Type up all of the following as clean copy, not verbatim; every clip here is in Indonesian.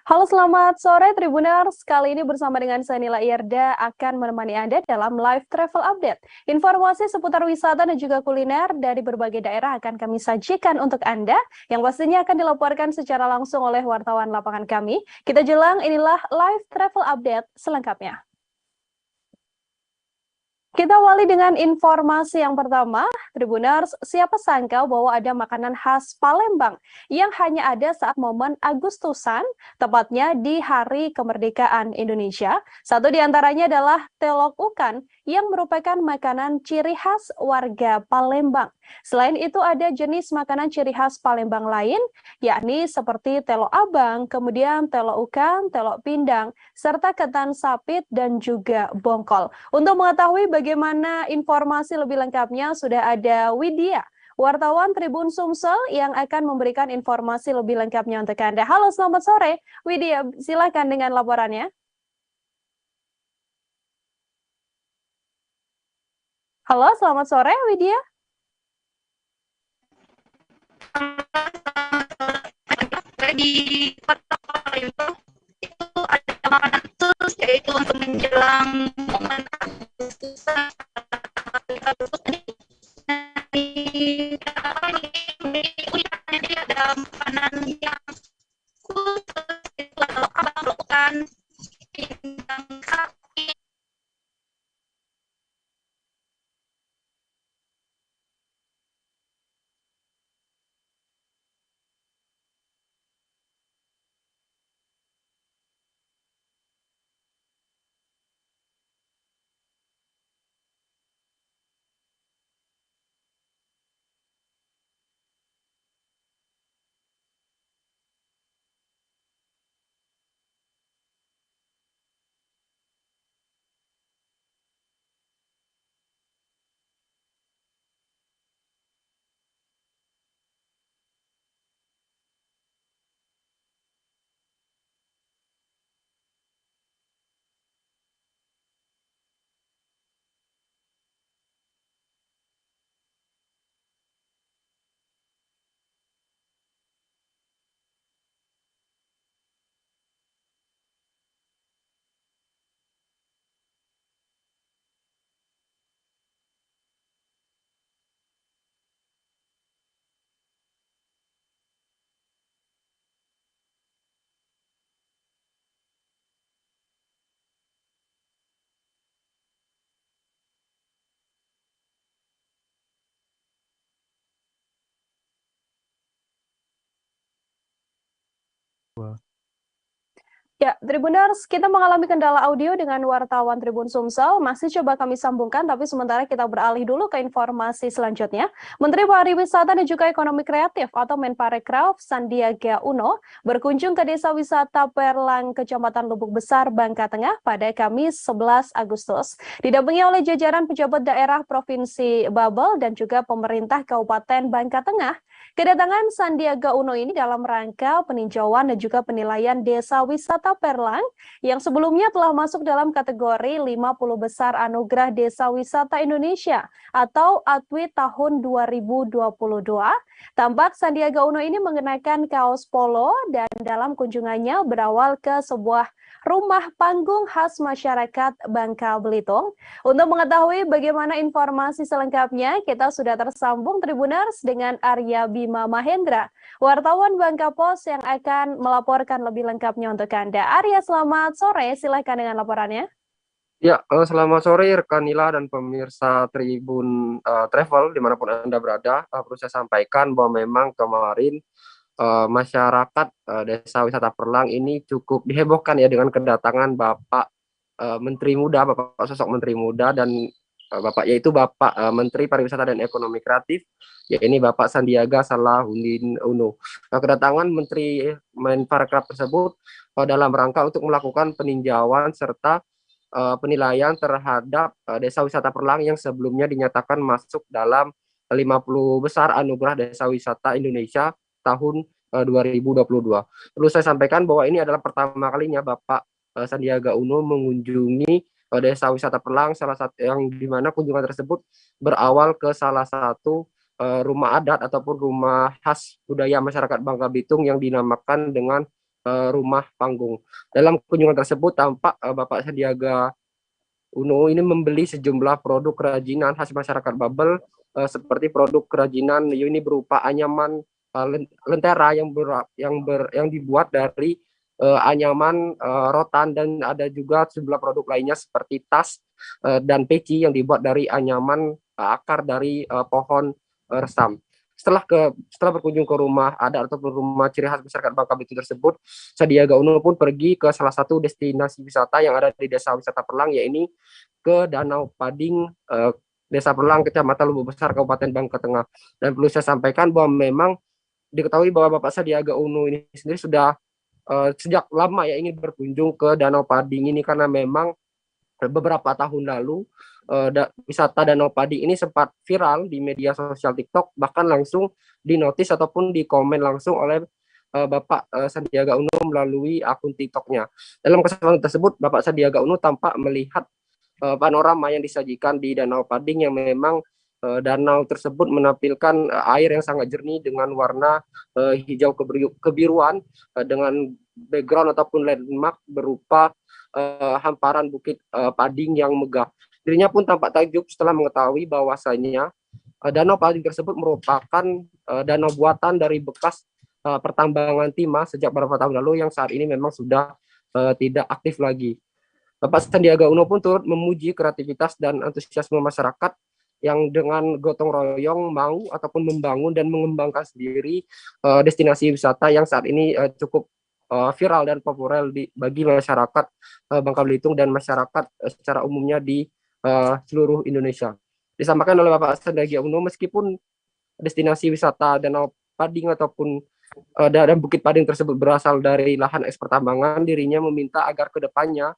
Halo, selamat sore Tribuners. Kali ini bersama dengan saya Nila Ierda akan menemani Anda dalam live travel update. Informasi seputar wisata dan juga kuliner dari berbagai daerah akan kami sajikan untuk Anda, yang pastinya akan dilaporkan secara langsung oleh wartawan lapangan kami. Kita jelang, inilah live travel update selengkapnya. Kita awali dengan informasi yang pertama, Tribuners, siapa sangka bahwa ada makanan khas Palembang yang hanya ada saat momen Agustusan, tepatnya di Hari Kemerdekaan Indonesia. Satu di antaranya adalah telok ukan yang merupakan makanan ciri khas warga Palembang. Selain itu ada jenis makanan ciri khas Palembang lain, yakni seperti telok abang, kemudian telok ukan, telok pindang, serta ketan sapit dan juga bongkol. Untuk mengetahui bagaimana informasi lebih lengkapnya, sudah ada Widya, wartawan Tribun Sumsel yang akan memberikan informasi lebih lengkapnya untuk Anda. Halo, selamat sore. Widya, silakan dengan laporannya. Halo, selamat sore, Widya. Di kota Palembang itu ada makanan khusus yaitu untuk menjelang momen Agustusan jadi ada makanan yang khusus itu adalah abang pindang sapi. Ya, Tribuners, kita mengalami kendala audio dengan wartawan Tribun Sumsel. Masih coba kami sambungkan, tapi sementara kita beralih dulu ke informasi selanjutnya. Menteri Pariwisata dan juga Ekonomi Kreatif atau Menparekraf Sandiaga Uno berkunjung ke Desa Wisata Perlang, Kecamatan Lubuk Besar, Bangka Tengah pada Kamis 11 Agustus. Didampingi oleh jajaran pejabat daerah Provinsi Babel dan juga pemerintah Kabupaten Bangka Tengah. Kedatangan Sandiaga Uno ini dalam rangka peninjauan dan juga penilaian Desa Wisata Perlang yang sebelumnya telah masuk dalam kategori 50 besar Anugerah Desa Wisata Indonesia atau ADWI tahun 2022. Tampak Sandiaga Uno ini mengenakan kaos polo dan dalam kunjungannya berawal ke sebuah rumah panggung khas masyarakat Bangka Belitung. Untuk mengetahui bagaimana informasi selengkapnya, kita sudah tersambung Tribuners dengan Arya Bima Mahendra, wartawan Bangka Pos yang akan melaporkan lebih lengkapnya untuk Anda. Arya, selamat sore. Silakan dengan laporannya. Ya, selamat sore rekan Nila dan pemirsa Tribun Travel dimanapun Anda berada. Perlu saya sampaikan bahwa memang kemarin masyarakat Desa Wisata Perlang ini cukup dihebohkan ya dengan kedatangan Bapak Menteri Muda, Bapak sosok Menteri Muda dan Bapak yaitu Bapak Menteri Pariwisata dan Ekonomi Kreatif, yaitu Bapak Sandiaga Salahuddin Uno. Kedatangan Menteri Menparekraf tersebut dalam rangka untuk melakukan peninjauan serta penilaian terhadap Desa Wisata Perlang yang sebelumnya dinyatakan masuk dalam 50 besar Anugerah Desa Wisata Indonesia tahun 2022. Perlu saya sampaikan bahwa ini adalah pertama kalinya Bapak Sandiaga Uno mengunjungi Desa Wisata Perlang, salah satu yang dimana kunjungan tersebut berawal ke salah satu rumah adat ataupun rumah khas budaya masyarakat Bangka Belitung yang dinamakan dengan rumah panggung. Dalam kunjungan tersebut tampak Bapak Sandiaga Uno ini membeli sejumlah produk kerajinan khas masyarakat Babel, seperti produk kerajinan ini berupa anyaman lentera yang dibuat dari anyaman rotan, dan ada juga sejumlah produk lainnya seperti tas dan peci yang dibuat dari anyaman akar dari pohon resam. Setelah berkunjung ke rumah adat ataupun rumah ciri khas masyarakat Bangka Belitung tersebut, Sandiaga Uno pun pergi ke salah satu destinasi wisata yang ada di Desa Wisata Perlang, yaitu ke Danau Pading, Desa Perlang, Kecamatan Lubuk Besar, Kabupaten Bangka Tengah. Dan perlu saya sampaikan bahwa memang diketahui bahwa Bapak Sandiaga Uno ini sendiri sudah sejak lama ya ingin berkunjung ke Danau Pading ini, karena memang beberapa tahun lalu wisata Danau Pading ini sempat viral di media sosial TikTok, bahkan langsung dinotis ataupun dikomen langsung oleh Bapak Sandiaga Uno melalui akun TikToknya. Dalam kesempatan tersebut, Bapak Sandiaga Uno tampak melihat panorama yang disajikan di Danau Pading, yang memang danau tersebut menampilkan air yang sangat jernih dengan warna hijau kebiruan, dengan background ataupun landmark berupa hamparan bukit Pading yang megah. Dirinya pun tampak takjub setelah mengetahui bahwasanya danau Pading tersebut merupakan danau buatan dari bekas pertambangan timah sejak beberapa tahun lalu, yang saat ini memang sudah tidak aktif lagi. Bapak Sandiaga Uno pun turut memuji kreativitas dan antusiasme masyarakat yang dengan gotong royong mau ataupun membangun dan mengembangkan sendiri destinasi wisata yang saat ini cukup viral dan populer bagi masyarakat Bangka Belitung dan masyarakat secara umumnya di seluruh Indonesia. Disampaikan oleh Bapak Sandiaga Uno, meskipun destinasi wisata Danau Pading ataupun dan Bukit Pading tersebut berasal dari lahan eks pertambangan, dirinya meminta agar kedepannya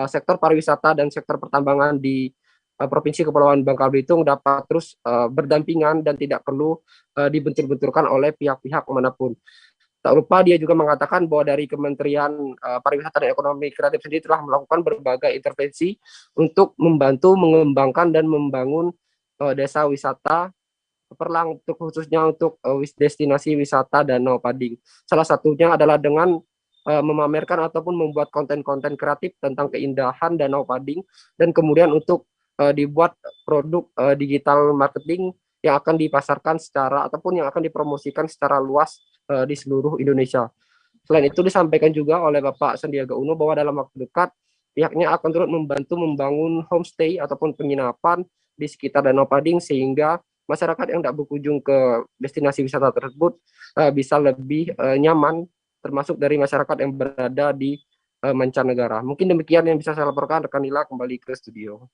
sektor pariwisata dan sektor pertambangan di Provinsi Kepulauan Bangka Belitung dapat terus berdampingan dan tidak perlu dibentur-benturkan oleh pihak-pihak manapun. Tak lupa dia juga mengatakan bahwa dari Kementerian Pariwisata dan Ekonomi Kreatif sendiri telah melakukan berbagai intervensi untuk membantu mengembangkan dan membangun desa wisata Perlang, khususnya untuk destinasi wisata Danau Pading. Salah satunya adalah dengan memamerkan ataupun membuat konten-konten kreatif tentang keindahan Danau Pading, dan kemudian untuk dibuat produk digital marketing yang akan dipasarkan secara ataupun yang akan dipromosikan secara luas di seluruh Indonesia. Selain itu, disampaikan juga oleh Bapak Sandiaga Uno bahwa dalam waktu dekat pihaknya akan turut membantu membangun homestay ataupun penginapan di sekitar Danau Pading, sehingga masyarakat yang tidak berkunjung ke destinasi wisata tersebut bisa lebih nyaman, termasuk dari masyarakat yang berada di mancanegara. Mungkin demikian yang bisa saya laporkan. Rekan Nila kembali ke studio.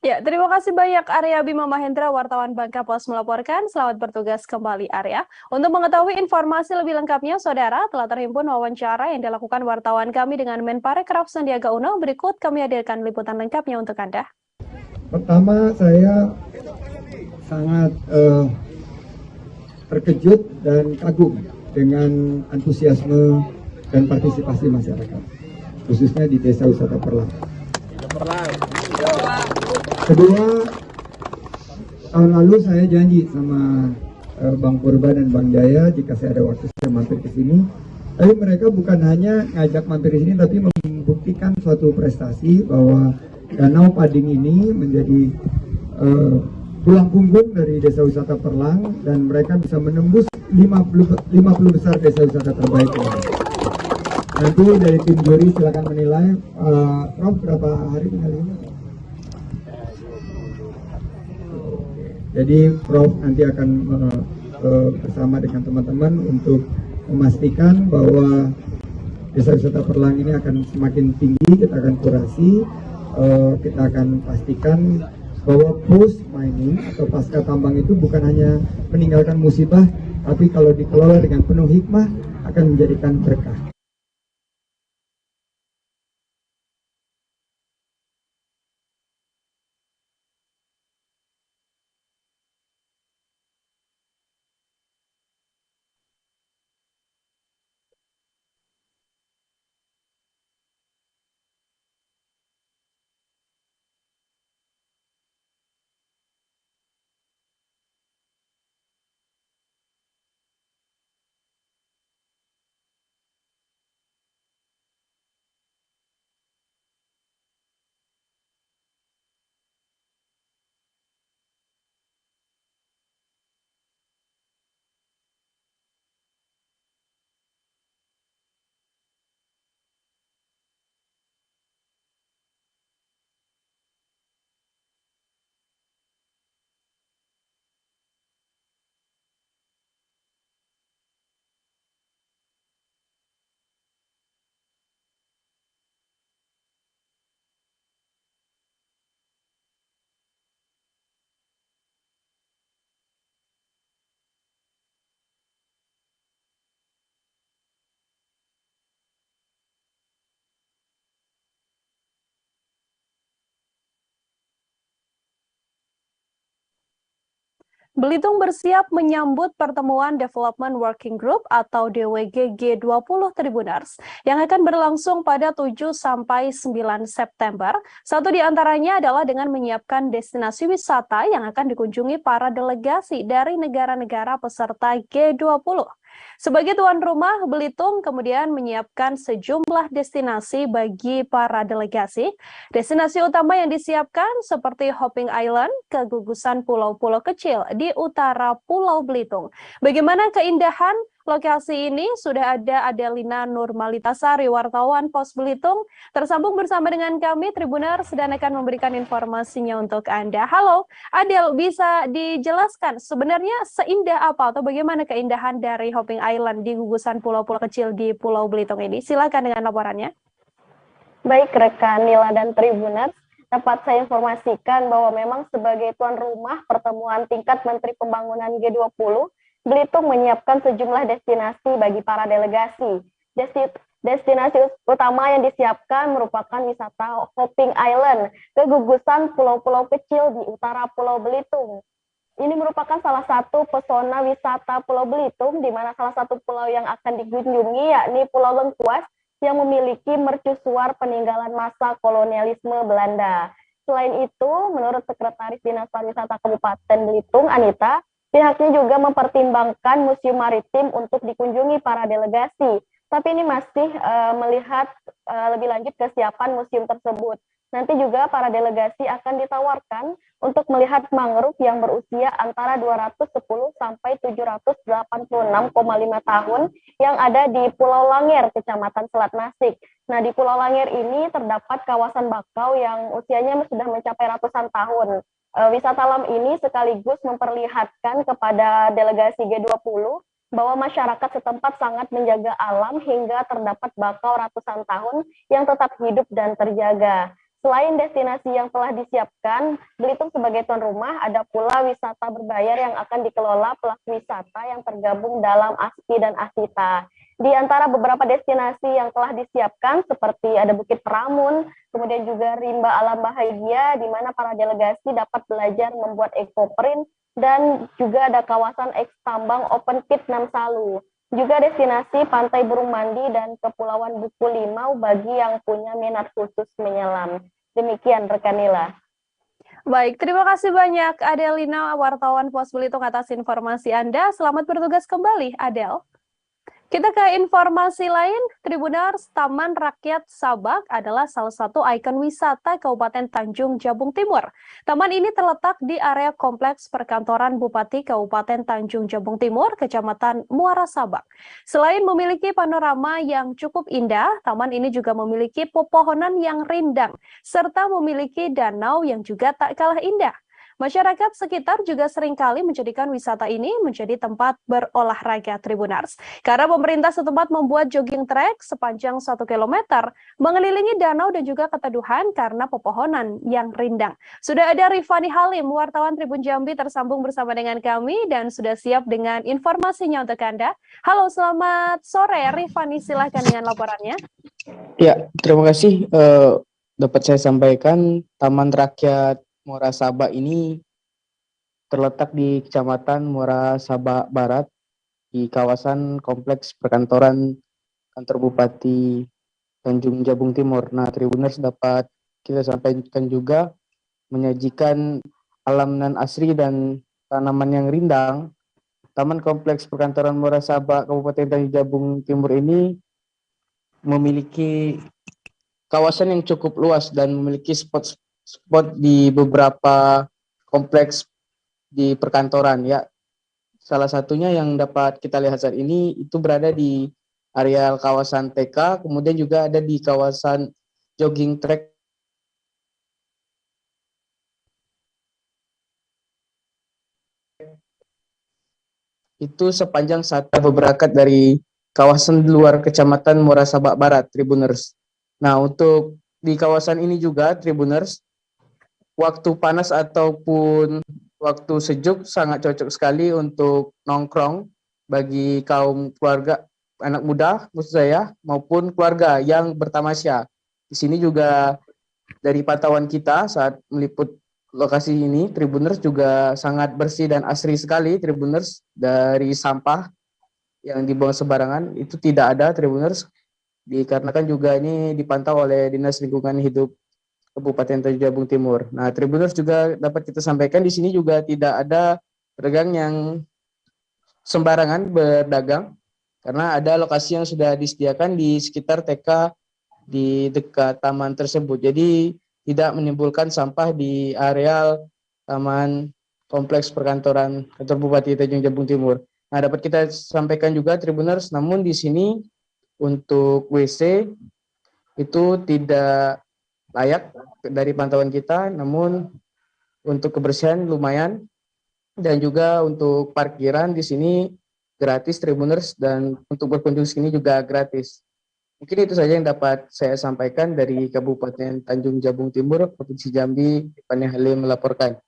Ya, terima kasih banyak Arya Bima Mahendra, wartawan Bangka Pos melaporkan. Selamat bertugas kembali Arya. Untuk mengetahui informasi lebih lengkapnya, Saudara, telah terhimpun wawancara yang dilakukan wartawan kami dengan Menparekraf Sandiaga Uno. Berikut kami hadirkan liputan lengkapnya untuk Anda. Pertama, saya sangat terkejut dan kagum dengan antusiasme dan partisipasi masyarakat, khususnya di Desa Wisata Perlang. Kedua, tahun lalu saya janji sama Bang Purba dan Bang Jaya, jika saya ada waktu saya mampir ke sini. Tapi mereka bukan hanya ngajak mampir di sini, tapi membuktikan suatu prestasi bahwa Danau Pading ini menjadi tulang punggung dari Desa Wisata Perlang, dan mereka bisa menembus 50 besar desa wisata terbaik. Nanti dari tim juri silakan menilai. Prof, berapa hari tinggal ini? Jadi Prof nanti akan bersama dengan teman-teman untuk memastikan bahwa Desa Wisata Perlang ini akan semakin tinggi. Kita akan kurasi, kita akan pastikan bahwa post mining atau pasca tambang itu bukan hanya meninggalkan musibah, tapi kalau dikelola dengan penuh hikmah akan menjadikan berkah. Belitung bersiap menyambut pertemuan Development Working Group atau DWG G20 Tribuners yang akan berlangsung pada 7 sampai 9 September. Satu di antaranya adalah dengan menyiapkan destinasi wisata yang akan dikunjungi para delegasi dari negara-negara peserta G20. Sebagai tuan rumah, Belitung kemudian menyiapkan sejumlah destinasi bagi para delegasi. Destinasi utama yang disiapkan seperti Hopping Island, kegugusan pulau-pulau kecil di utara Pulau Belitung. Bagaimana keindahan lokasi ini? Sudah ada Adelina Nurmalitasari, wartawan Pos Belitung, tersambung bersama dengan kami, Tribuners, dan akan memberikan informasinya untuk Anda. Halo, Adel, bisa dijelaskan sebenarnya seindah apa atau bagaimana keindahan dari Hopping Island di gugusan pulau-pulau kecil di Pulau Belitung ini? Silakan dengan laporannya. Baik rekan Nila dan Tribuners, dapat saya informasikan bahwa memang sebagai tuan rumah pertemuan tingkat Menteri Pembangunan G20, Belitung menyiapkan sejumlah destinasi bagi para delegasi. Destinasi utama yang disiapkan merupakan wisata Hopping Island, kegugusan pulau-pulau kecil di utara Pulau Belitung. Ini merupakan salah satu pesona wisata Pulau Belitung, di mana salah satu pulau yang akan dikunjungi yakni Pulau Lengkuas, yang memiliki mercusuar peninggalan masa kolonialisme Belanda. Selain itu, menurut Sekretaris Dinas Pariwisata Kabupaten Belitung, Anita, pihaknya juga mempertimbangkan museum maritim untuk dikunjungi para delegasi. Tapi ini masih melihat lebih lanjut kesiapan museum tersebut. Nanti juga para delegasi akan ditawarkan untuk melihat mangrove yang berusia antara 210 sampai 786,5 tahun yang ada di Pulau Langer, Kecamatan Selat Nasik. Nah, di Pulau Langer ini terdapat kawasan bakau yang usianya sudah mencapai ratusan tahun. Wisata alam ini sekaligus memperlihatkan kepada delegasi G20 bahwa masyarakat setempat sangat menjaga alam hingga terdapat bakau ratusan tahun yang tetap hidup dan terjaga. Selain destinasi yang telah disiapkan, Belitung sebagai tuan rumah ada pula wisata berbayar yang akan dikelola pelaku wisata yang tergabung dalam ASPI dan ASITA. Di antara beberapa destinasi yang telah disiapkan seperti ada Bukit Peramun, kemudian juga Rimba Alam Bahagia, di mana para delegasi dapat belajar membuat ekoprint, dan juga ada kawasan eks tambang Open Pit Namsalu. Juga destinasi Pantai Burung Mandi dan Kepulauan Buku Limau bagi yang punya minat khusus menyelam. Demikian rekan Nila. Baik, terima kasih banyak Adelina, wartawan Pos Belitung atas informasi Anda. Selamat bertugas kembali, Adel. Kita ke informasi lain, Tribuners, Taman Rakyat Sabak adalah salah satu ikon wisata Kabupaten Tanjung Jabung Timur. Taman ini terletak di area kompleks perkantoran Bupati Kabupaten Tanjung Jabung Timur, Kecamatan Muara Sabak. Selain memiliki panorama yang cukup indah, taman ini juga memiliki pepohonan yang rindang, serta memiliki danau yang juga tak kalah indah. Masyarakat sekitar juga seringkali menjadikan wisata ini menjadi tempat berolahraga Tribuners. Karena pemerintah setempat membuat jogging track sepanjang 1 km, mengelilingi danau dan juga keteduhan karena pepohonan yang rindang. Sudah ada Rifani Halim, wartawan Tribun Jambi tersambung bersama dengan kami dan sudah siap dengan informasinya untuk Anda. Halo, selamat sore Rifani, silahkan dengan laporannya. Ya, terima kasih. Dapat saya sampaikan, Taman Rakyat Muara Sabak ini terletak di Kecamatan Muara Sabak Barat di kawasan kompleks perkantoran kantor Bupati Tanjung Jabung Timur. Nah, Tribuners, dapat kita sampaikan juga menyajikan alam nan asri dan tanaman yang rindang. Taman Kompleks Perkantoran Muara Sabak Kabupaten Tanjung Jabung Timur ini memiliki kawasan yang cukup luas dan memiliki spot di beberapa kompleks di perkantoran, ya. Salah satunya yang dapat kita lihat saat ini itu berada di areal kawasan TK, kemudian juga ada di kawasan jogging track itu sepanjang satu berangkat dari kawasan di luar Kecamatan Muara Sabak Barat, Tribuners. Nah, untuk di kawasan ini juga, Tribuners, waktu panas ataupun waktu sejuk sangat cocok sekali untuk nongkrong bagi kaum keluarga, anak muda maksud saya, maupun keluarga yang bertamasya. Di sini juga dari pantauan kita saat meliput lokasi ini Tribuners juga sangat bersih dan asri sekali Tribuners. Dari sampah yang dibuang sembarangan itu tidak ada Tribuners, dikarenakan juga ini dipantau oleh Dinas Lingkungan Hidup Kabupaten Tanjung Jabung Timur. Nah, Tribuners juga dapat kita sampaikan di sini juga tidak ada pedagang yang sembarangan berdagang, karena ada lokasi yang sudah disediakan di sekitar TK di dekat taman tersebut. Jadi tidak menimbulkan sampah di areal taman kompleks perkantoran kantor Bupati Tanjung Jabung Timur. Nah, dapat kita sampaikan juga Tribuners, namun di sini untuk WC itu tidak layak dari pantauan kita, namun untuk kebersihan lumayan, dan juga untuk parkiran di sini gratis Tribuners, dan untuk berkunjung sini juga gratis. Mungkin itu saja yang dapat saya sampaikan dari Kabupaten Tanjung Jabung Timur, Provinsi Jambi. Rifani Halim melaporkan.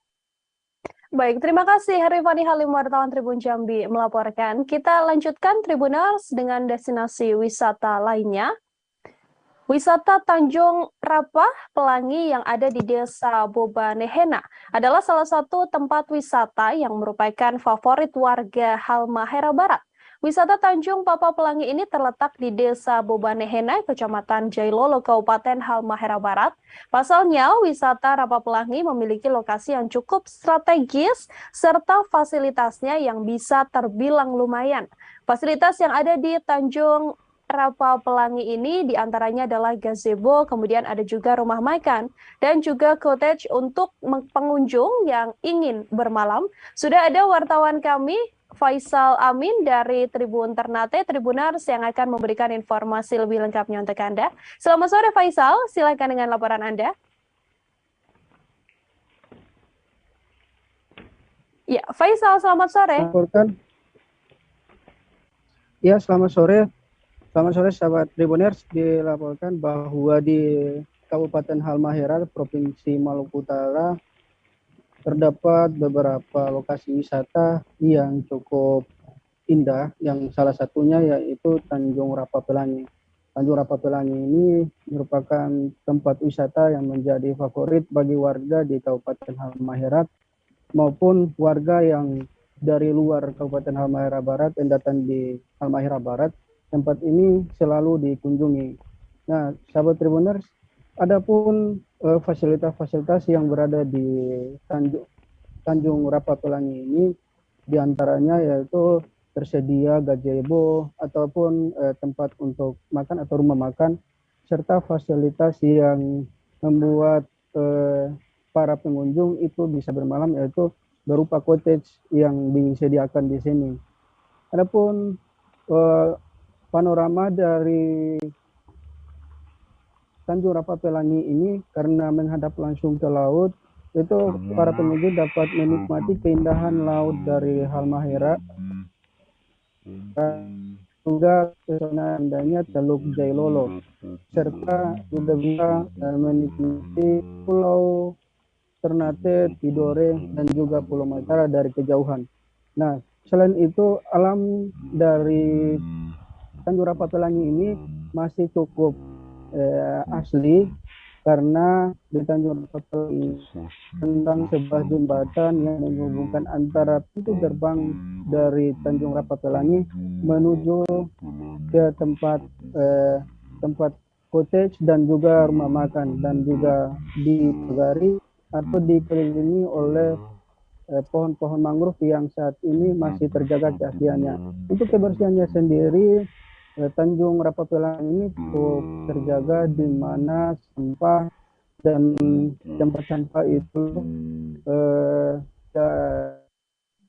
Baik, terima kasih Rifani Halim, wartawan Tribun Jambi melaporkan. Kita lanjutkan Tribuners dengan destinasi wisata lainnya. Wisata Tanjung Rapah Pelangi yang ada di Desa Bobanehena adalah salah satu tempat wisata yang merupakan favorit warga Halmahera Barat. Wisata Tanjung Papa Pelangi ini terletak di Desa Bobanehena, Kecamatan Jailolo, Kabupaten Halmahera Barat. Pasalnya, wisata Rapah Pelangi memiliki lokasi yang cukup strategis serta fasilitasnya yang bisa terbilang lumayan. Fasilitas yang ada di Tanjung Rapah Pelangi ini diantaranya adalah gazebo, kemudian ada juga rumah makan, dan juga cottage untuk pengunjung yang ingin bermalam. Sudah ada wartawan kami, Faisal Amin dari Tribun Ternate, Tribuners yang akan memberikan informasi lebih lengkapnya untuk Anda. Selamat sore Faisal, silakan dengan laporan Anda. Ya, Faisal, selamat sore. Ya, selamat sore. Selamat sore sahabat Tribuners, dilaporkan bahwa di Kabupaten Halmahera, Provinsi Maluku Utara, terdapat beberapa lokasi wisata yang cukup indah, yang salah satunya yaitu Tanjung Rapah Pelangi. Tanjung Rapah Pelangi ini merupakan tempat wisata yang menjadi favorit bagi warga di Kabupaten Halmahera maupun warga yang dari luar Kabupaten Halmahera Barat yang datang di Halmahera Barat. Tempat ini selalu dikunjungi. Nah, sahabat Tribuners, adapun fasilitas-fasilitas yang berada di Tanjung Rapah Pelangi ini, diantaranya yaitu tersedia gazebo ataupun tempat untuk makan atau rumah makan, serta fasilitas yang membuat para pengunjung itu bisa bermalam, yaitu berupa cottage yang disediakan di sini. Adapun panorama dari Tanjung Rapah Pelangi ini karena menghadap langsung ke laut, itu para pengunjung dapat menikmati keindahan laut dari Halmahera, juga pesona indahnya Teluk Jailolo, serta juga bisa menikmati Pulau Ternate, Tidore, dan juga Pulau Matara dari kejauhan. Nah, selain itu alam dari Tanjung Rapah Pelangi ini masih cukup asli, karena di Tanjung Rapah Pelangi tentang sebuah jembatan yang menghubungkan antara pintu gerbang dari Tanjung Rapah Pelangi menuju ke tempat cottage dan juga rumah makan, dan juga dipagari atau dikelilingi oleh pohon-pohon mangrove yang saat ini masih terjaga keasliannya. Untuk kebersihannya sendiri, Tanjung Rapah Pelangi ini cukup terjaga, di mana sampah dan tempat sampah itu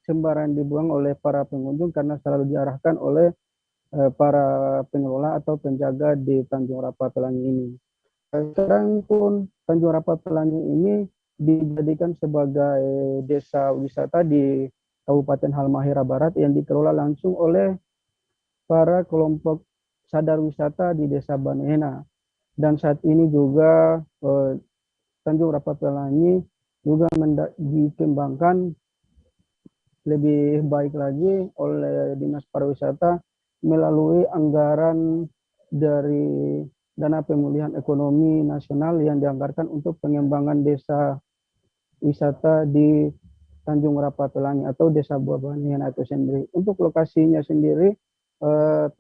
sembarangan dibuang oleh para pengunjung, karena selalu diarahkan oleh para pengelola atau penjaga di Tanjung Rapah Pelangi ini. Sekarang pun Tanjung Rapah Pelangi ini dijadikan sebagai desa wisata di Kabupaten Halmahera Barat yang dikelola langsung oleh para kelompok sadar wisata di Desa Banehena. Dan saat ini juga Tanjung Rapah Pelangi juga dikembangkan lebih baik lagi oleh Dinas Pariwisata melalui anggaran dari Dana Pemulihan Ekonomi Nasional yang dianggarkan untuk pengembangan desa wisata di Tanjung Rapapelangi atau Desa Buah Banian itu sendiri. Untuk lokasinya sendiri,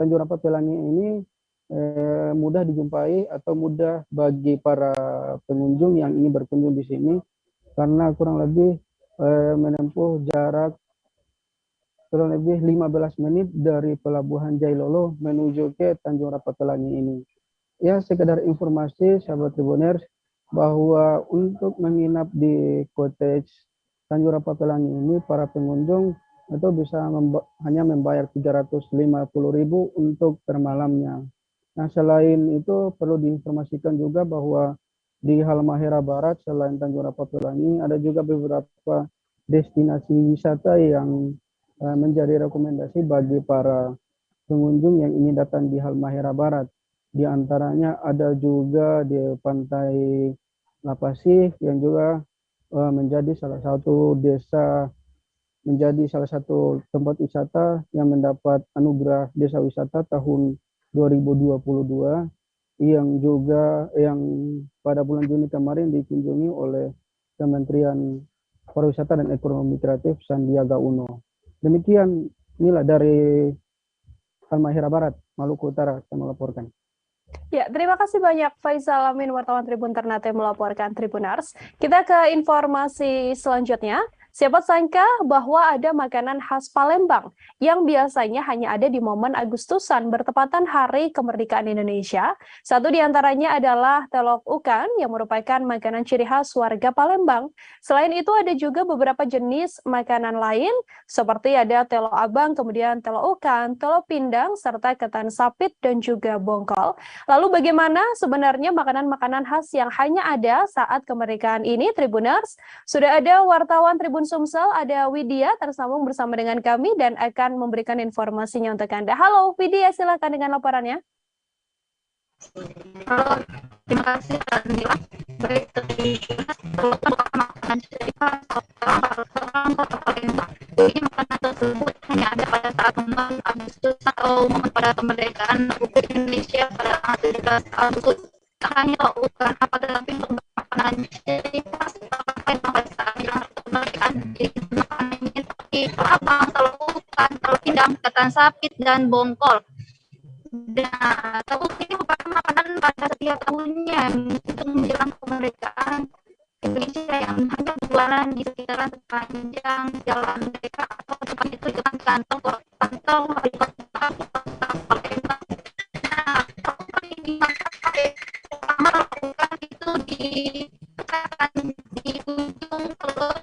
Tanjung Rapapelangi ini mudah dijumpai atau mudah bagi para pengunjung yang ingin berkunjung di sini karena kurang lebih menempuh jarak kurang lebih 15 menit dari Pelabuhan Jailolo menuju ke Tanjung Rapapelangi ini. Ya, sekedar informasi sahabat Tribuners bahwa untuk menginap di cottage Tanjung Rapapelangi ini para pengunjung itu bisa hanya membayar 350.000 untuk per malamnya. Nah, selain itu perlu diinformasikan juga bahwa di Halmahera Barat selain Tanjung Rapapelangi ada juga beberapa destinasi wisata yang menjadi rekomendasi bagi para pengunjung yang ingin datang di Halmahera Barat. Di antaranya ada juga di Pantai Lapasih yang juga menjadi salah satu tempat wisata yang mendapat anugerah desa wisata tahun 2022 yang pada bulan Juni kemarin dikunjungi oleh Kementerian Pariwisata dan Ekonomi Kreatif Sandiaga Uno. Demikian inilah dari Halmahera Barat, Maluku Utara, saya melaporkan. Ya, terima kasih banyak Faisal Amin, wartawan Tribun Ternate melaporkan Tribunars. Kita ke informasi selanjutnya. Siapa sangka bahwa ada makanan khas Palembang yang biasanya hanya ada di momen Agustusan bertepatan Hari Kemerdekaan Indonesia. Satu di antaranya adalah telok ukan yang merupakan makanan ciri khas warga Palembang. Selain itu ada juga beberapa jenis makanan lain seperti ada telo abang, kemudian telo ukan, telo pindang, serta ketan sapit dan juga bongkol. Lalu bagaimana sebenarnya makanan-makanan khas yang hanya ada saat kemerdekaan ini, Tribuners? Sudah ada wartawan Tribun Sumsel, ada Widya tersambung bersama dengan kami dan akan memberikan informasinya untuk Anda. Halo Widya, silakan dengan laporannya. Halo, terima kasih Nila. Baik, makanan ciri khas Kota Palembang. Jadi makanan tersebut hanya ada pada saat momen Agustus atau momen pada kemerdekaan Republik Indonesia pada 17 Agustus. Tak hanya ukan apa tetapi untuk makanan ciri khas Palembang pada saat menjelang kemerdekaan. Jadi makanan ini seperti abang, telur ukan, telur pindang, ketan sapit dan bongkol. Nah, telur ini merupakan makanan pada setiap tahunnya untuk menjelang kemerdekaan Indonesia yang hanya berjualan di sekitaran sepanjang Jalan Merdeka atau tempat itu dengan kantong wali kota Palembang. Nah, kalau ini dimasak pertama lakukan itu di ujung telur.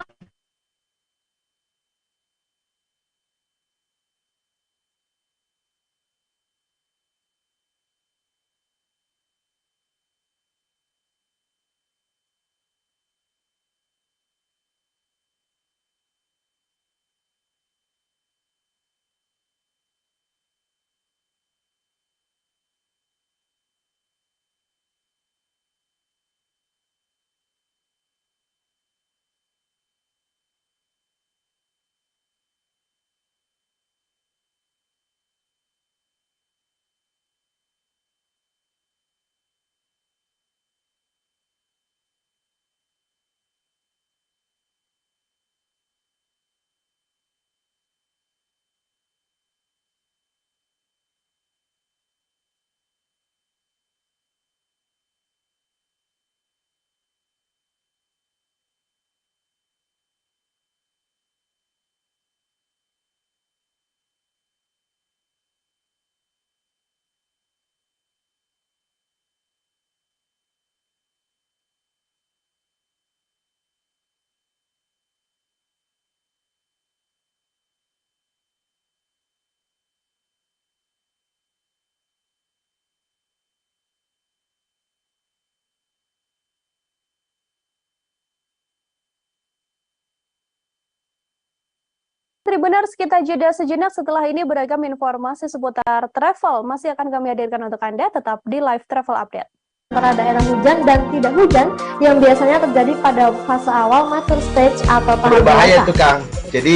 Tribuners, kita jeda sejenak, setelah ini beragam informasi seputar travel masih akan kami hadirkan untuk Anda, tetap di Live Travel Update. Antara daerah hujan dan tidak hujan yang biasanya terjadi pada fase awal mature stage atau tahap berbahaya itu Kang. Jadi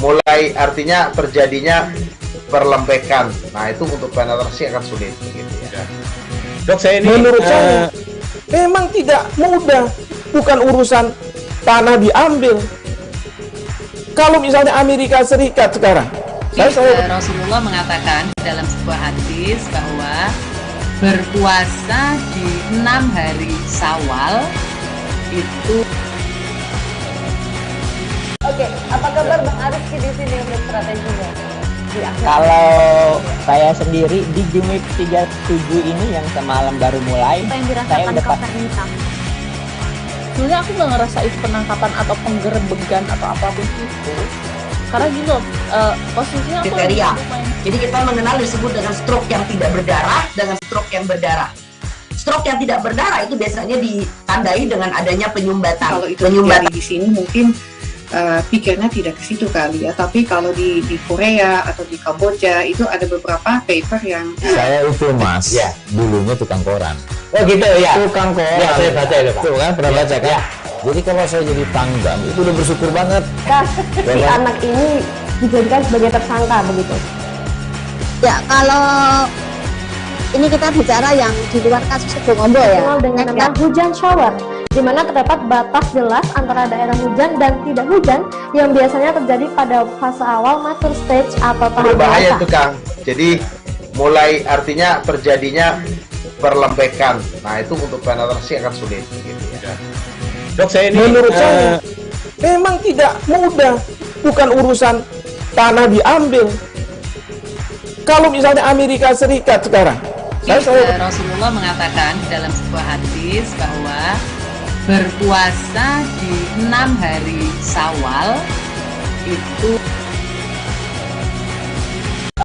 mulai artinya terjadinya perlembekan. Nah itu untuk penetrasi akan sulit gitu ya. Dok, saya ini menurut saya memang tidak mudah, bukan urusan tanah diambil. Kalau misalnya Amerika Serikat sekarang, Rasulullah mengatakan dalam sebuah hadis bahwa berpuasa di 6 hari Syawal itu. Oke, apa kabar Bang Ariski di sini untuk strateginya? Kalau saya sendiri di Jumik 37 ini yang semalam baru mulai, saya udah sebenarnya aku nggak ngerasain penangkapan atau penggerebegan atau apapun itu, karena gini loh, posisinya aku kriteria. Jadi kita mengenal disebut dengan stroke yang tidak berdarah dengan stroke yang berdarah. Stroke yang tidak berdarah itu biasanya ditandai dengan adanya penyumbatan. Kalau itu terjadi di sini mungkin pikirnya tidak ke situ kali ya, tapi kalau di Korea atau di Kamboja itu ada beberapa paper yang saya itu mas, ya, dulunya tukang koran. Oh gitu ya. Tukang koran. Ya, saya baca ya, Pak. Tuh kan pernah baca kan? Ya. Jadi kalau saya jadi tanggam itu udah bersyukur banget. Si anak ini dijadikan sebagai tersangka begitu. Ya, kalau ini kita bicara yang di luar kasus Bongombo ya, dengan nama hujan shower, di mana terdapat batas jelas antara daerah hujan dan tidak hujan yang biasanya terjadi pada fase awal mature stage atau tahap berbahaya dewasa. itu Kang. Jadi mulai artinya terjadinya perlembekan. Nah itu untuk penetrasi akan sulit. Gitu ya. Dok, saya ini menurut saya memang tidak mudah, bukan urusan tanah diambil. Kalau misalnya Amerika Serikat sekarang, Rasulullah mengatakan dalam sebuah hadis bahwa berpuasa di 6 hari Syawal itu.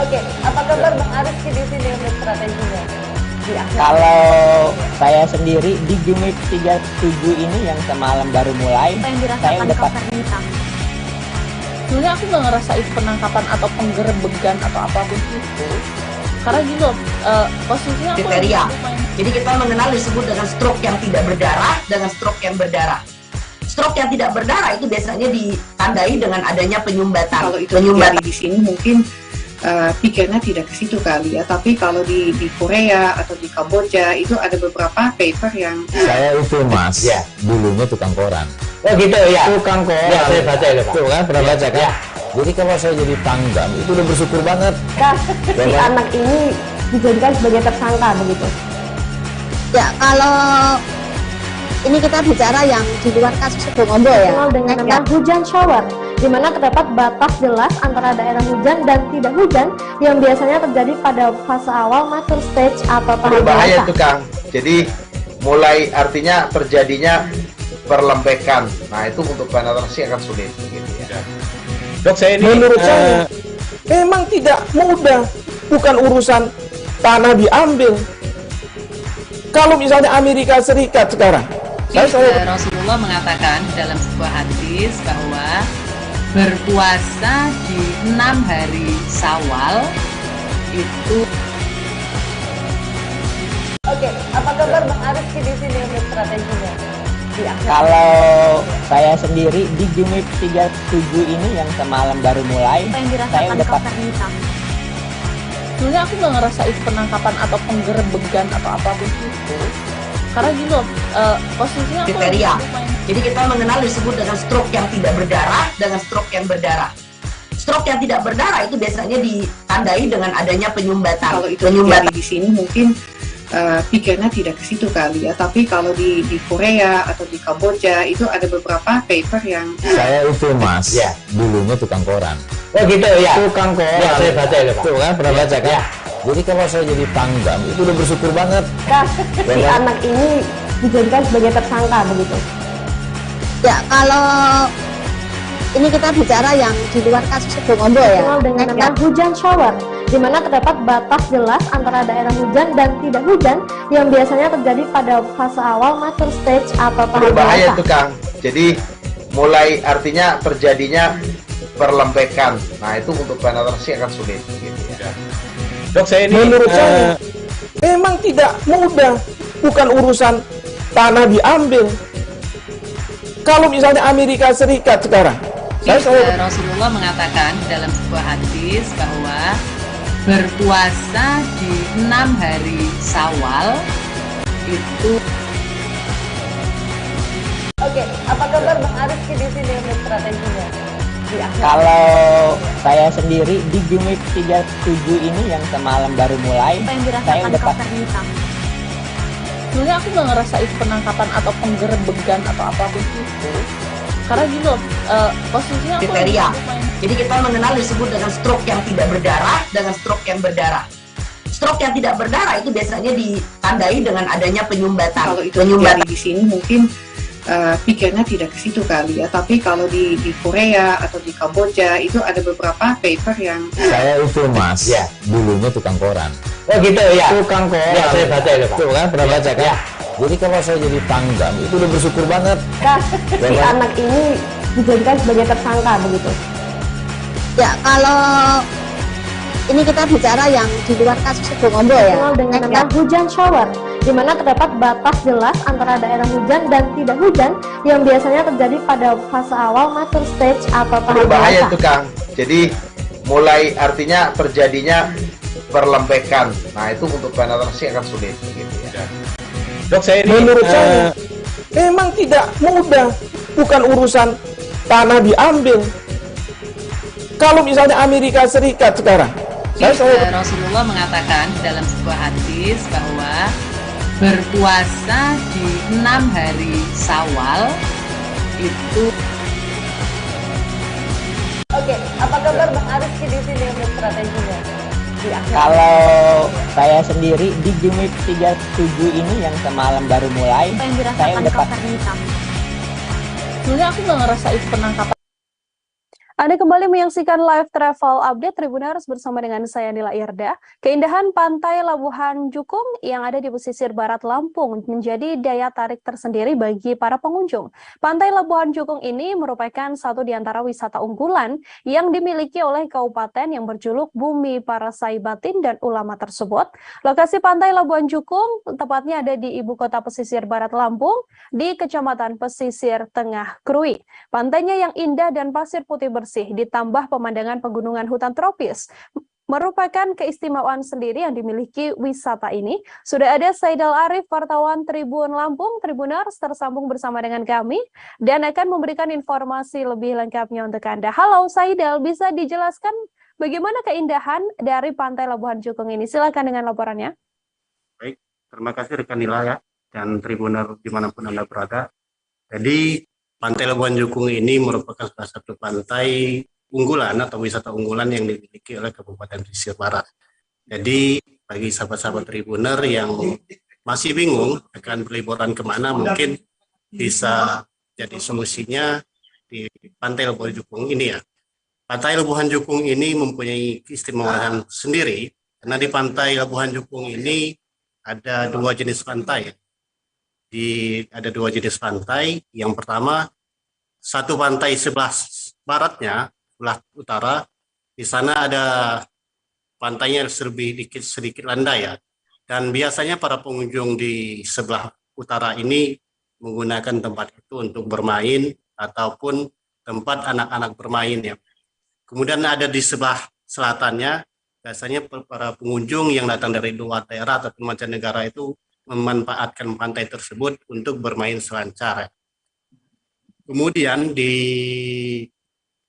Oke, apa kabar Bang Ariski di sini untuk strateginya? Kalau saya sendiri di Jumik 37 ini yang semalam baru mulai, saya udah sebenarnya aku nggak ngerasain penangkapan atau penggerebegan atau apapun itu, karena gini loh, posisinya aku kriteria. Jadi kita mengenal disebut dengan stroke yang tidak berdarah dengan stroke yang berdarah. Stroke yang tidak berdarah itu biasanya ditandai dengan adanya penyumbatan. Kalau itu terjadi di sini mungkin pikirnya tidak ke situ kali ya, tapi kalau di Korea atau di Kamboja itu ada beberapa paper yang saya itu mas, ya, dulunya tukang koran. Oh gitu ya. Tukang koran. Ya, saya baca ya, Pak. Tuh kan pernah baca kan? Ya. Jadi kalau saya jadi tanggam itu udah bersyukur banget. Si anak ini dijadikan sebagai tersangka begitu. Ya, kalau ini kita bicara yang di luar kasus Bongombo ya, dengan nama hujan shower, di mana terdapat batas jelas antara daerah hujan dan tidak hujan yang biasanya terjadi pada fase awal mature stage atau tahap berbahaya dewasa. itu Kang. Jadi mulai artinya terjadinya perlembekan. Nah itu untuk penetrasi akan sulit. Gitu ya. Dok, saya ini menurut saya memang tidak mudah, bukan urusan tanah diambil. Kalau misalnya Amerika Serikat sekarang, Rasulullah mengatakan dalam sebuah hadis bahwa berpuasa di 6 hari Syawal itu. Oke, apa kabar Bang Ariski di sini untuk strateginya? Kalau saya sendiri di Jumik 37 ini yang semalam baru mulai, saya udah sebenarnya aku nggak ngerasain penangkapan atau penggerebegan atau apapun itu, karena gini loh, posisinya aku kriteria. Jadi kita mengenal disebut dengan stroke yang tidak berdarah dengan stroke yang berdarah. Stroke yang tidak berdarah itu biasanya ditandai dengan adanya penyumbatan. Kalau itu terjadi di sini mungkin pikirnya tidak ke situ kali ya, tapi kalau di Korea atau di Kamboja itu ada beberapa paper yang saya itu mas, ya, dulunya tukang koran. Oh gitu ya. Tukang koran. Ya, saya baca ya, Pak. Tuh kan pernah baca kan? Ya. Jadi kalau saya jadi tanggam itu udah bersyukur banget. Si anak ini dijadikan sebagai tersangka begitu. Ya, kalau ini kita bicara yang di luar kasus Bongombo ya, dengan nama hujan shower, di mana terdapat batas jelas antara daerah hujan dan tidak hujan yang biasanya terjadi pada fase awal mature stage atau tahap berbahaya dewasa. itu Kang. Jadi mulai artinya terjadinya perlembekan. Nah itu untuk penetrasi akan sulit. Gitu ya. Dok, saya ini menurut saya memang tidak mudah, bukan urusan tanah diambil. Kalau misalnya Amerika Serikat sekarang, Rasulullah mengatakan dalam sebuah hadis bahwa berpuasa di 6 hari Syawal itu. Oke, apa kabar Bang Ariski strateginya di akhir? Kalau saya sendiri di game week 37 ini yang semalam baru mulai, Apa yang saya dirasakan udah Kak Fernita? Sebenarnya aku nggak ngerasa itu penangkapan atau penggerebegan atau apapun itu, karena gini loh, posisinya aku Kriteria. lagi main. Jadi kita mengenal disebut dengan stroke yang tidak berdarah dengan stroke yang berdarah. Stroke yang tidak berdarah itu biasanya ditandai dengan adanya penyumbatan. Kalau itu terjadi di sini mungkin pikirnya tidak ke situ kali ya. Tapi kalau di Korea atau di Kamboja itu ada beberapa paper yang Saya itu mas, dulunya tukang koran. Oh gitu ya. Tukang koran. Ya, saya baca itu Pak. Tuh kan, pernah baca kan? Ya. Jadi kalau saya jadi pangdam, itu udah bersyukur banget. Kak, si anak ini dijadikan sebagai tersangka begitu? Ya, kalau ini kita bicara yang di luar kasus Sebongombo ya, dengan nama hujan shower, di mana terdapat batas jelas antara daerah hujan dan tidak hujan yang biasanya terjadi pada fase awal mature stage atau tahap Berbahaya dewasa. itu Kang. Jadi mulai artinya terjadinya perlembekan. Nah itu untuk penetrasi akan sulit gitu ya. Dok, saya menurut saya memang tidak mudah, bukan urusan tanah diambil. Kalau misalnya Amerika Serikat sekarang, Rasulullah mengatakan dalam sebuah hadis bahwa berpuasa di 6 hari Syawal itu. Oke, apa kabar Bang Ariski di sini untuk strateginya di akhir? Kalau saya sendiri di game week 37 ini yang semalam baru mulai, Apa yang saya dirasakan udah Kak Fernita? Sebenarnya aku nggak ngerasa itu penangkapan. Anda kembali menyaksikan live travel update Tribuners bersama dengan saya Nila Irda. Keindahan pantai Labuhan Jukung yang ada di pesisir barat Lampung menjadi daya tarik tersendiri bagi para pengunjung. Pantai Labuhan Jukung ini merupakan satu di antara wisata unggulan yang dimiliki oleh kabupaten yang berjuluk Bumi Para Saibatin dan Ulama tersebut. Lokasi pantai Labuhan Jukung tepatnya ada di ibu kota pesisir barat Lampung di Kecamatan Pesisir Tengah Krui. Pantainya yang indah dan pasir putih bersih ditambah pemandangan pegunungan hutan tropis merupakan keistimewaan sendiri yang dimiliki wisata ini. Sudah ada Saidal Arif, wartawan Tribun Lampung, Tribuners tersambung bersama dengan kami dan akan memberikan informasi lebih lengkapnya untuk Anda. Halo Saidal, bisa dijelaskan bagaimana keindahan dari Pantai Labuhan Jukung ini? Silakan dengan laporannya. Baik, terima kasih rekan Nila ya dan Tribuner dimanapun Anda berada. Jadi Pantai Labuhan Jukung ini merupakan salah satu pantai unggulan atau wisata unggulan yang dimiliki oleh Kabupaten Pesisir Barat. Jadi bagi sahabat-sahabat Tribuner yang masih bingung akan berliburan kemana, mungkin bisa jadi solusinya di Pantai Labuhan Jukung ini ya. Pantai Labuhan Jukung ini mempunyai keistimewaan sendiri karena di Pantai Labuhan Jukung ini ada dua jenis pantai. Ada dua jenis pantai. Yang pertama, satu pantai sebelah baratnya, sebelah utara, di sana ada pantainya sedikit landai ya. Dan biasanya para pengunjung di sebelah utara ini menggunakan tempat itu untuk bermain ataupun tempat anak-anak bermain ya. Kemudian ada di sebelah selatannya, biasanya para pengunjung yang datang dari luar daerah ataupun mancanegara itu memanfaatkan pantai tersebut untuk bermain selancar. Kemudian di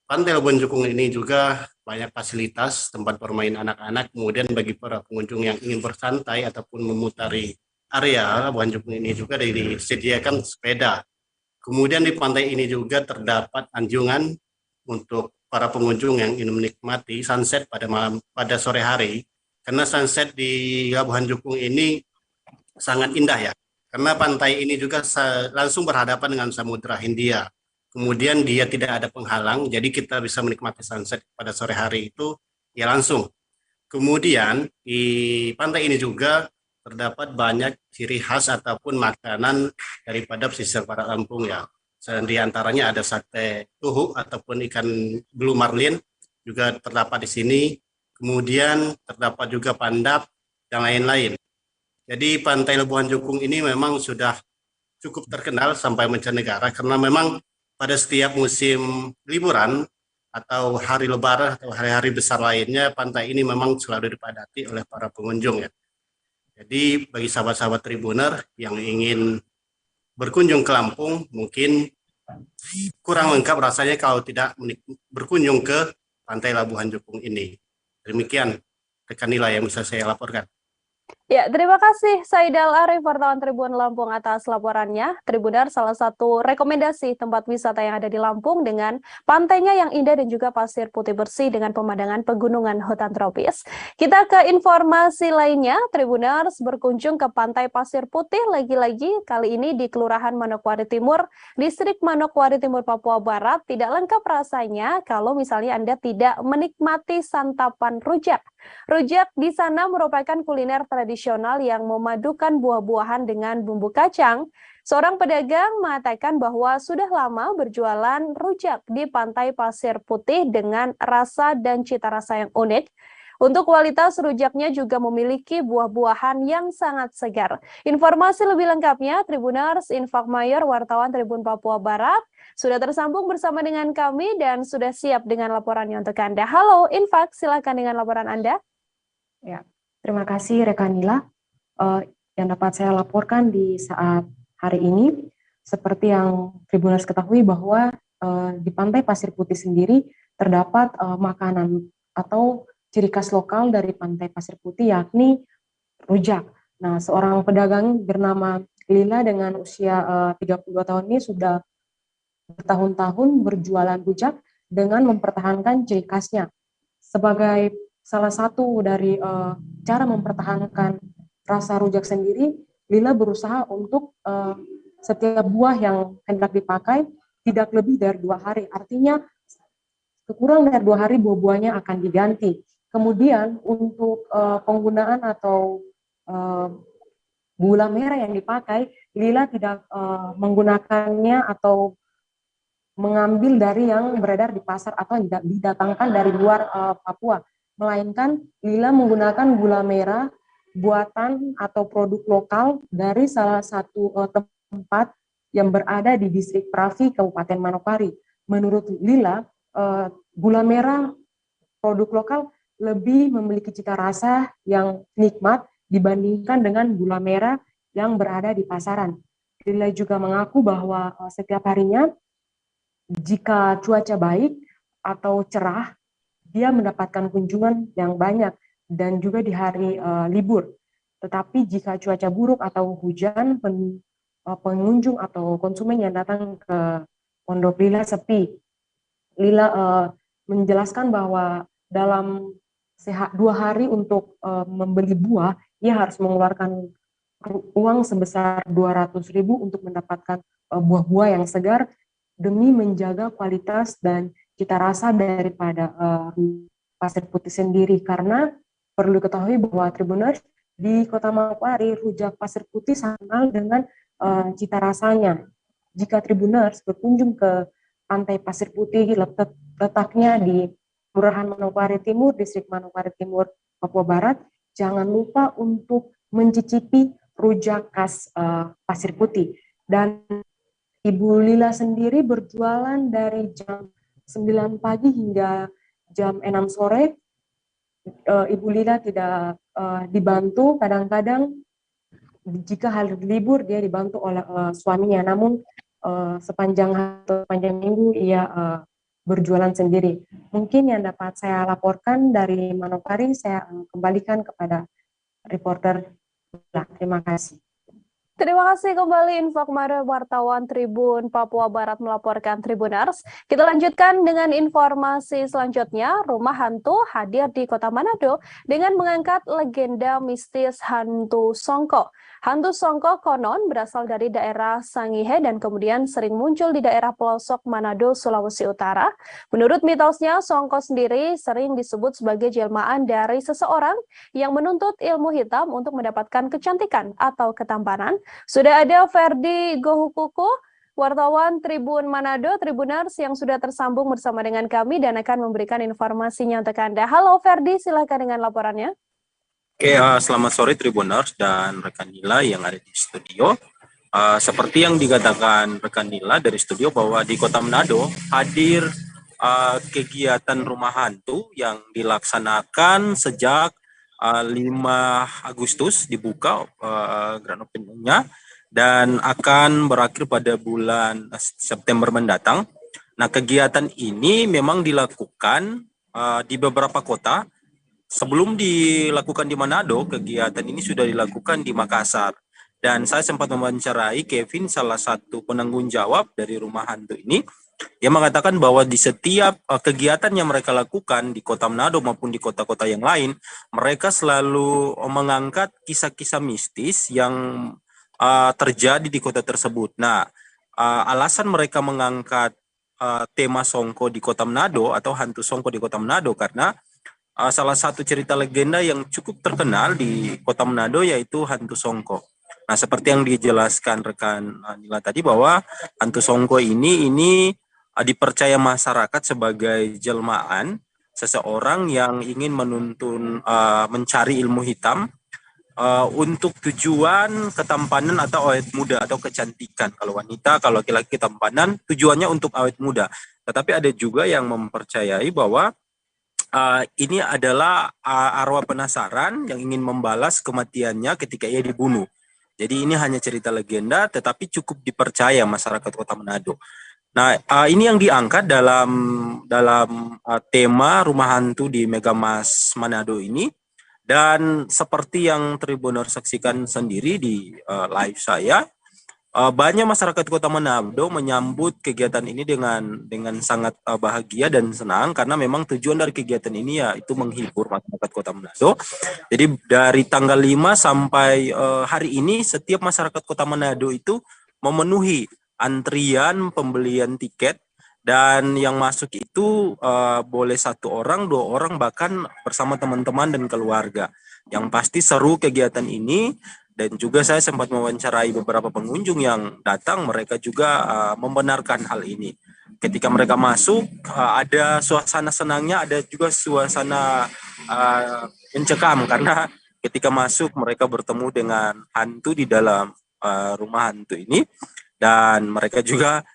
Pantai Labuhan Jukung ini juga banyak fasilitas tempat bermain anak-anak. Kemudian bagi para pengunjung yang ingin bersantai ataupun memutari area Labuhan Jukung ini juga disediakan sepeda. Kemudian di pantai ini juga terdapat anjungan untuk para pengunjung yang ingin menikmati sunset pada sore hari. Karena sunset di Labuhan Jukung ini sangat indah ya, karena pantai ini juga langsung berhadapan dengan Samudra Hindia. Kemudian dia tidak ada penghalang, jadi kita bisa menikmati sunset pada sore hari itu ya langsung. Kemudian di pantai ini juga terdapat banyak ciri khas ataupun makanan daripada pesisir barat Lampung ya. Di antaranya ada sate tuhuk ataupun ikan blue marlin juga terdapat di sini. Kemudian terdapat juga pandap dan lain-lain. Jadi Pantai Labuhan Jukung ini memang sudah cukup terkenal sampai mancanegara karena memang pada setiap musim liburan atau hari lebaran atau hari-hari besar lainnya, pantai ini memang selalu dipadati oleh para pengunjung ya. Jadi bagi sahabat-sahabat Tribuner yang ingin berkunjung ke Lampung, mungkin kurang lengkap rasanya kalau tidak berkunjung ke Pantai Labuhan Jukung ini. Demikian rekan Nila yang bisa saya laporkan. Ya, terima kasih Saidal Arif, wartawan Tribun Lampung atas laporannya. Tribuners, salah satu rekomendasi tempat wisata yang ada di Lampung dengan pantainya yang indah dan juga pasir putih bersih dengan pemandangan pegunungan hutan tropis. Kita ke informasi lainnya, Tribuners berkunjung ke Pantai Pasir Putih lagi-lagi kali ini di Kelurahan Manokwari Timur, Distrik Manokwari Timur, Papua Barat. Tidak lengkap rasanya kalau misalnya Anda tidak menikmati santapan rujak. Rujak di sana merupakan kuliner tradisional yang memadukan buah-buahan dengan bumbu kacang. Seorang pedagang mengatakan bahwa sudah lama berjualan rujak di Pantai Pasir Putih dengan rasa dan cita rasa yang unik. Untuk kualitas rujaknya juga memiliki buah-buahan yang sangat segar. Informasi lebih lengkapnya, Tribuners, Infak Mayor, wartawan Tribun Papua Barat, sudah tersambung bersama dengan kami dan sudah siap dengan laporannya untuk Anda. Halo Infak, silakan dengan laporan Anda. Ya, terima kasih rekan Nila. Yang dapat saya laporkan di saat hari ini, seperti yang Tribuners ketahui bahwa di Pantai Pasir Putih sendiri terdapat makanan atau ciri khas lokal dari Pantai Pasir Putih, yakni rujak. Nah, seorang pedagang bernama Lila dengan usia 32 tahun ini sudah bertahun-tahun berjualan rujak dengan mempertahankan ciri khasnya. Sebagai salah satu dari cara mempertahankan rasa rujak sendiri, Lila berusaha untuk setiap buah yang hendak dipakai tidak lebih dari 2 hari. Artinya, kurang dari 2 hari buah-buahnya akan diganti. Kemudian untuk penggunaan atau gula merah yang dipakai, Lila tidak menggunakannya atau mengambil dari yang beredar di pasar atau tidak didatangkan dari luar Papua, melainkan Lila menggunakan gula merah buatan atau produk lokal dari salah satu tempat yang berada di Distrik Pravi, Kabupaten Manokwari. Menurut Lila, gula merah produk lokal lebih memiliki cita rasa yang nikmat dibandingkan dengan gula merah yang berada di pasaran. Lila juga mengaku bahwa setiap harinya jika cuaca baik atau cerah, dia mendapatkan kunjungan yang banyak dan juga di hari libur. Tetapi jika cuaca buruk atau hujan, pengunjung atau konsumen yang datang ke Pondok Lila sepi. Lila menjelaskan bahwa dalam 2 hari untuk membeli buah, ia harus mengeluarkan uang sebesar 200.000 untuk mendapatkan buah-buah yang segar demi menjaga kualitas dan cita rasa daripada pasir putih sendiri. Karena perlu diketahui bahwa Tribuners di Kota Manokwari, rujak pasir putih sama dengan cita rasanya. Jika Tribuners berkunjung ke Pantai Pasir Putih, letaknya di Kelurahan Manokwari Timur, Distrik Manokwari Timur, Papua Barat, jangan lupa untuk mencicipi rujak khas pasir putih. Dan Ibu Lila sendiri berjualan dari jam 9 pagi hingga jam 6 sore. Ibu Lila tidak dibantu, kadang-kadang jika hari libur dia dibantu oleh suaminya, namun sepanjang minggu ia berjualan sendiri. Mungkin yang dapat saya laporkan dari Manokwari, saya kembalikan kepada reporter. Terima kasih. Terima kasih kembali Infak Mayor, wartawan Tribun Papua Barat melaporkan Tribuners. Kita lanjutkan dengan informasi selanjutnya. Rumah hantu hadir di Kota Manado dengan mengangkat legenda mistis hantu Songko. Hantu Songko konon berasal dari daerah Sangihe dan kemudian sering muncul di daerah pelosok Manado, Sulawesi Utara. Menurut mitosnya, Songko sendiri sering disebut sebagai jelmaan dari seseorang yang menuntut ilmu hitam untuk mendapatkan kecantikan atau ketampanan. Sudah ada Ferdi Gohukuku, wartawan Tribun Manado, Tribuners yang sudah tersambung bersama dengan kami dan akan memberikan informasinya untuk Anda. Halo Ferdi, silakan dengan laporannya. Oke, selamat sore Tribuners dan rekan Nila yang ada di studio. Seperti yang dikatakan rekan Nila dari studio bahwa di Kota Manado hadir kegiatan rumah hantu yang dilaksanakan sejak 5 Agustus dibuka grand openingnya dan akan berakhir pada bulan September mendatang. Nah, kegiatan ini memang dilakukan di beberapa kota. Sebelum dilakukan di Manado, kegiatan ini sudah dilakukan di Makassar. Dan saya sempat mewawancarai Kevin, salah satu penanggung jawab dari Rumah Hantu ini. Dia mengatakan bahwa di setiap kegiatan yang mereka lakukan di Kota Manado maupun di kota-kota yang lain, mereka selalu mengangkat kisah-kisah mistis yang terjadi di kota tersebut. Nah, alasan mereka mengangkat tema Songko di Kota Manado atau hantu Songko di Kota Manado karena salah satu cerita legenda yang cukup terkenal di Kota Manado yaitu hantu Songko. Nah, seperti yang dijelaskan rekan Nila tadi bahwa hantu Songko ini dipercaya masyarakat sebagai jelmaan seseorang yang ingin mencari ilmu hitam untuk tujuan ketampanan atau awet muda atau kecantikan. Kalau wanita, kalau laki-laki ketampanan, tujuannya untuk awet muda. Tetapi ada juga yang mempercayai bahwa ini adalah arwah penasaran yang ingin membalas kematiannya ketika ia dibunuh. Jadi ini hanya cerita legenda, tetapi cukup dipercaya masyarakat Kota Manado. Nah, ini yang diangkat dalam tema Rumah Hantu di Megamas Manado ini. Dan seperti yang Tribuners saksikan sendiri di live saya, banyak masyarakat Kota Manado menyambut kegiatan ini dengan sangat bahagia dan senang karena memang tujuan dari kegiatan ini yaitu menghibur masyarakat Kota Manado. Jadi dari tanggal 5 sampai hari ini setiap masyarakat Kota Manado itu memenuhi antrian pembelian tiket dan yang masuk itu boleh 1 orang, 2 orang bahkan bersama teman-teman dan keluarga. Yang pasti seru kegiatan ini. Dan juga saya sempat mewawancarai beberapa pengunjung yang datang, mereka juga membenarkan hal ini. Ketika mereka masuk, ada suasana senangnya, ada juga suasana mencekam, karena ketika masuk mereka bertemu dengan hantu di dalam rumah hantu ini, dan mereka juga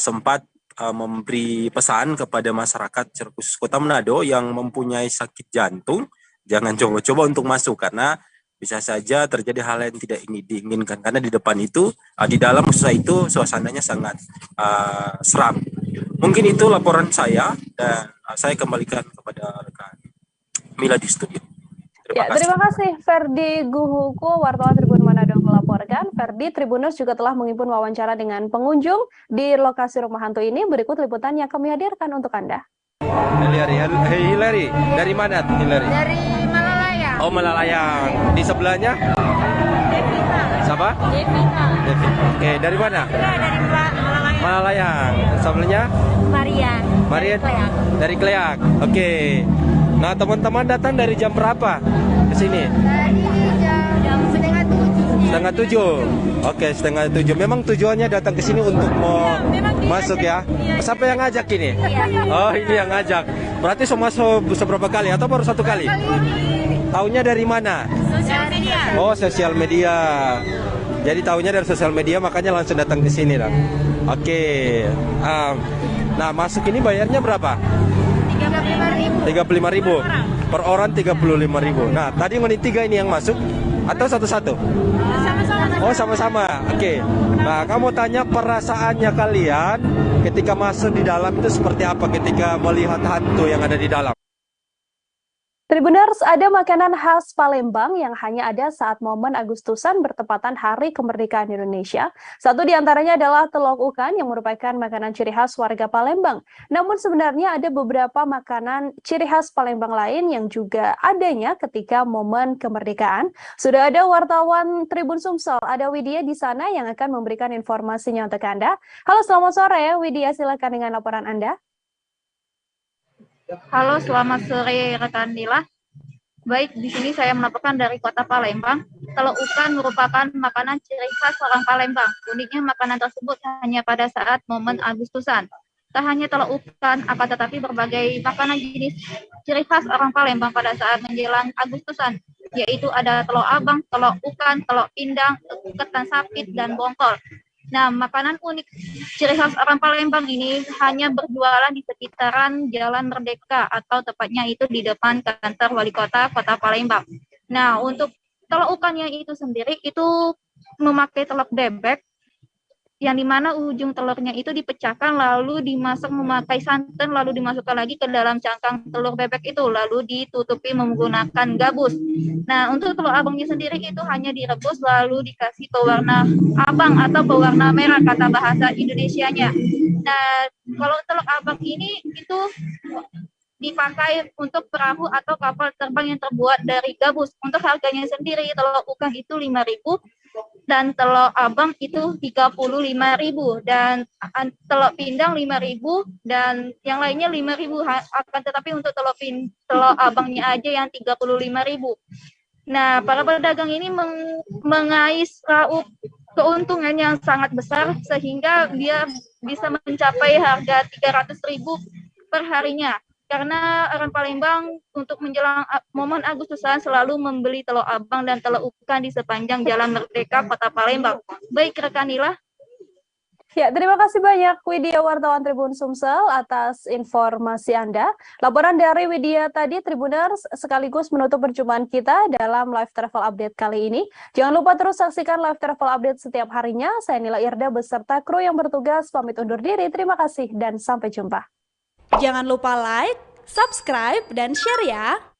sempat memberi pesan kepada masyarakat khusus Kota Manado yang mempunyai sakit jantung, jangan coba-coba untuk masuk, karena bisa saja terjadi hal yang tidak diinginkan karena di depan itu, di dalam usaha itu suasananya sangat seram. Mungkin itu laporan saya dan saya kembalikan kepada rekan Mila di studio. Terima kasih Ferdi Guhuku, wartawan Tribun Manado melaporkan. Ferdi, Tribuners juga telah menghimpun wawancara dengan pengunjung di lokasi rumah hantu ini. Berikut liputan yang kami hadirkan untuk Anda. Hilary, dari mana Hilary? Dari Malalayang. Oh, Malalayang. Di sebelahnya? Devina. Siapa? Devina. Oke, dari mana? Dari Malalayang. Malalayang. Sebelahnya? Maria. Maria dari Kleak. Oke. Nah, teman-teman datang dari jam berapa ke sini? Dari jam 6:30. Oke, 6:30. Memang tujuannya datang ke sini untuk mau masuk ya? Siapa yang ngajak ini? Oh, ini yang ngajak. Berarti sudah masuk seberapa kali atau baru 1 kali? Taunya dari mana? Sosial media. Oh, sosial media. Jadi taunya dari sosial media, makanya langsung datang ke sini lah. Oke. Nah, masuk ini bayarnya berapa? 35.000. Per orang 35.000. Nah, tadi yang 3 ini yang masuk atau satu-satu? Sama-sama. Oh, sama-sama. Oke. Nah, kamu tanya perasaannya kalian ketika masuk di dalam itu seperti apa ketika melihat hantu yang ada di dalam? Tribuners, ada makanan khas Palembang yang hanya ada saat momen Agustusan bertepatan Hari Kemerdekaan Indonesia. Satu di antaranya adalah telok ukan yang merupakan makanan ciri khas warga Palembang. Namun sebenarnya ada beberapa makanan ciri khas Palembang lain yang juga adanya ketika momen kemerdekaan. Sudah ada wartawan Tribun Sumsel, ada Widya di sana yang akan memberikan informasinya untuk Anda. Halo, selamat sore Widya, silakan dengan laporan Anda. Halo, selamat sore rekan Nila. Baik, di sini saya melaporkan dari Kota Palembang. Telok ukan merupakan makanan ciri khas orang Palembang. Uniknya makanan tersebut hanya pada saat momen Agustusan. Tak hanya telok ukan, akan tetapi berbagai makanan jenis ciri khas orang Palembang pada saat menjelang Agustusan, yaitu ada telok abang, telok ukan, telok pindang, ketan sapit, dan bongkol. Nah, makanan unik ciri khas orang Palembang ini hanya berjualan di sekitaran Jalan Merdeka atau tepatnya itu di depan kantor Wali Kota Kota Palembang. Nah, untuk telur ukannya itu sendiri itu memakai telur bebek, yang dimana ujung telurnya itu dipecahkan lalu dimasak memakai santan lalu dimasukkan lagi ke dalam cangkang telur bebek itu lalu ditutupi menggunakan gabus. Nah, untuk telur abangnya sendiri itu hanya direbus lalu dikasih pewarna abang atau pewarna merah kata bahasa Indonesianya. Nah, kalau telur abang ini itu dipakai untuk perahu atau kapal terbang yang terbuat dari gabus. Untuk harganya sendiri telur ukan itu 5.000 dan telur abang itu 35.000 dan telur pindang 5.000 dan yang lainnya 5.000, akan tetapi untuk telur abangnya aja yang 35.000. Nah, para pedagang ini mengais raup keuntungan yang sangat besar sehingga dia bisa mencapai harga 300.000 per harinya. Karena orang Palembang untuk menjelang momen Agustusan selalu membeli telur abang dan telur ukan di sepanjang Jalan Merdeka Kota Palembang. Baik, rekan Nila. Ya, terima kasih banyak Widya, wartawan Tribun Sumsel, atas informasi Anda. Laporan dari Widya tadi, Tribuners, sekaligus menutup perjumpaan kita dalam Live Travel Update kali ini. Jangan lupa terus saksikan Live Travel Update setiap harinya. Saya Nila Irda beserta kru yang bertugas pamit undur diri. Terima kasih dan sampai jumpa. Jangan lupa like, subscribe, dan share ya!